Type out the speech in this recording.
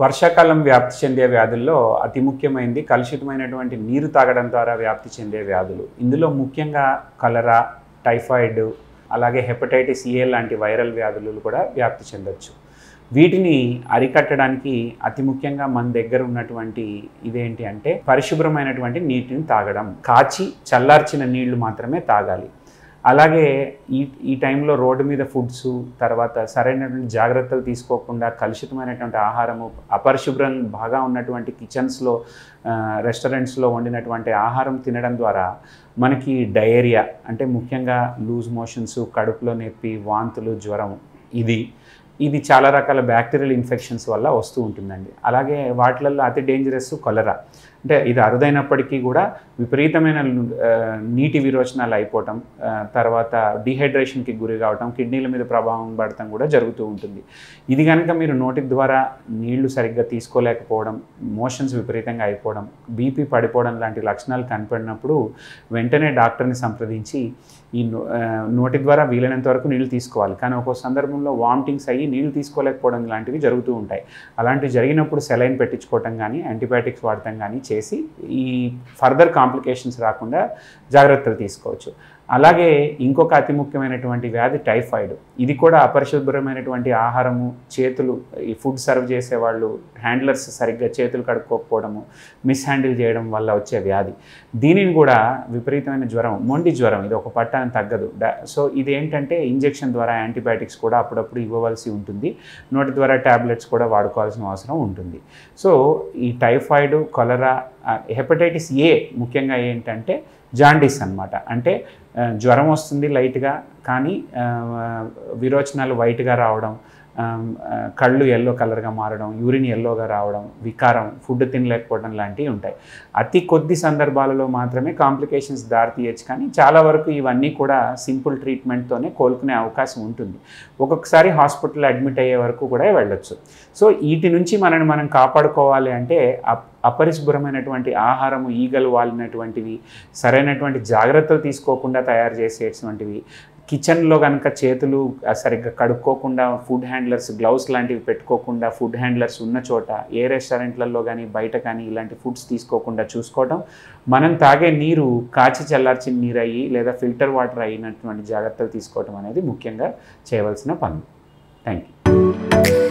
వర్షాకాలం వ్యాప్తి చెందే వ్యాధుల్లో అతి ముఖ్యమైనది కలుషితమైనటువంటి నీరు తాగడం ద్వారా వ్యాప్తి చెందే వ్యాధులు. ఇందులో ముఖ్యంగా కలరా, టైఫాయిడ్, అలాగే హెపటైటిస్ ఏ లాంటి వైరల్ వ్యాధులు కూడా వ్యాప్తి చెందొచ్చు. వీటిని అరికట్టడానికి అతి ముఖ్యంగా మన దగ్గర ఉన్నటువంటి ఇదేంటి అంటే పరిశుభ్రమైనటువంటి నీటిని తాగడం, కాచి చల్లార్చిన నీళ్లు మాత్రమే తాగాలి. అలాగే ఈ టైంలో రోడ్డు మీద ఫుడ్స్, తర్వాత సరైనటువంటి జాగ్రత్తలు తీసుకోకుండా కలుషితమైనటువంటి ఆహారము, అపరిశుభ్రం బాగా ఉన్నటువంటి కిచెన్స్లో, రెస్టారెంట్స్లో వండినటువంటి ఆహారం తినడం ద్వారా మనకి డయేరియా అంటే ముఖ్యంగా లూజ్ మోషన్స్, కడుపులో నొప్పి, వాంతులు, జ్వరం ఇది చాలా రకాల బ్యాక్టీరియల్ ఇన్ఫెక్షన్స్ వల్ల వస్తూ ఉంటుందండి. అలాగే వాటిలలో అతి డేంజరస్ కొలెరా. అంటే ఇది అరుదైనప్పటికీ కూడా విపరీతమైన నీటి విరోచనాలు అయిపోవటం, తర్వాత డీహైడ్రేషన్కి గురి కావటం, కిడ్నీల మీద ప్రభావం పడటం కూడా జరుగుతూ ఉంటుంది. ఇది కనుక మీరు నోటి ద్వారా నీళ్లు సరిగ్గా తీసుకోలేకపోవడం, మోషన్స్ విపరీతంగా అయిపోవడం, బీపీ పడిపోవడం లాంటి లక్షణాలు కనపడినప్పుడు వెంటనే డాక్టర్ని సంప్రదించి ఈ నోటి ద్వారా వీలైనంత వరకు నీళ్ళు తీసుకోవాలి. కానీ ఒక్కో సందర్భంలో వామిటింగ్స్ అయ్యి నీళ్ళు తీసుకోలేకపోవడం లాంటివి జరుగుతూ ఉంటాయి. అలాంటివి జరిగినప్పుడు సెలైన్ పెట్టించుకోవటం కానీ, యాంటీబయాటిక్స్ వాడటం కానీ చేసి ఈ ఫర్దర్ కాంప్లికేషన్స్ రాకుండా జాగ్రత్తలు తీసుకోవచ్చు. అలాగే ఇంకొక అతి ముఖ్యమైనటువంటి వ్యాధి టైఫాయిడ్. ఇది కూడా అపరిశుభ్రమైనటువంటి ఆహారము, చేతులు, ఈ ఫుడ్ సర్వ్ చేసేవాళ్ళు హ్యాండ్లర్స్ సరిగ్గా చేతులు కడుక్కోకపోవడము, మిస్హ్యాండిల్ చేయడం వల్ల వచ్చే వ్యాధి. దీనిని కూడా విపరీతమైన జ్వరం, మొండి జ్వరం, ఇది ఒక పట్టాన్ని తగ్గదు. సో ఇదేంటంటే ఇంజెక్షన్ ద్వారా యాంటీబయాటిక్స్ కూడా అప్పుడప్పుడు ఇవ్వవలసి ఉంటుంది. నోటి ద్వారా ట్యాబ్లెట్స్ కూడా వాడుకోవాల్సిన అవసరం ఉంటుంది. సో ఈ టైఫాయిడ్, కొలెరా, హెపటైటిస్ ఏ ముఖ్యంగా ఏంటంటే జాండీస్ అన్నమాట. అంటే జ్వరం వస్తుంది లైట్గా, కానీ విరోచనాలు వైట్గా రావడం, కళ్ళు ఎల్లో కలర్గా మారడం, యూరిన్ ఎల్లోగా రావడం, వికారం, ఫుడ్ తినలేకపోవడం లాంటివి ఉంటాయి. అతి కొద్ది సందర్భాలలో మాత్రమే కాంప్లికేషన్స్ దారితీయచ్చు, కానీ చాలా వరకు ఇవన్నీ కూడా సింపుల్ ట్రీట్మెంట్తోనే కోలుకునే అవకాశం ఉంటుంది. ఒక్కొక్కసారి హాస్పిటల్లో అడ్మిట్ అయ్యే వరకు కూడా వెళ్ళొచ్చు. సో వీటి నుంచి మనం కాపాడుకోవాలి అంటే అపరిశుభ్రమైనటువంటి ఆహారము, ఈగలు వాలినటువంటివి, సరైనటువంటి జాగ్రత్తలు తీసుకోకుండా తయారు చేసేటువంటివి, కిచెన్లో కనుక చేతులు సరిగ్గా కడుక్కోకుండా, ఫుడ్ హ్యాండ్లర్స్, గ్లౌస్ లాంటివి పెట్టుకోకుండా, ఫుడ్ హ్యాండ్లర్స్ ఉన్న చోట ఏ రెస్టారెంట్లలో కానీ బయట కానీ ఇలాంటి ఫుడ్స్ తీసుకోకుండా చూసుకోవడం, మనం తాగే నీరు కాచి చల్లార్చిన నీరు అయ్యి లేదా ఫిల్టర్ వాటర్ అయినటువంటి జాగ్రత్తలు తీసుకోవడం అనేది ముఖ్యంగా చేయవలసిన పనులు. Thank you.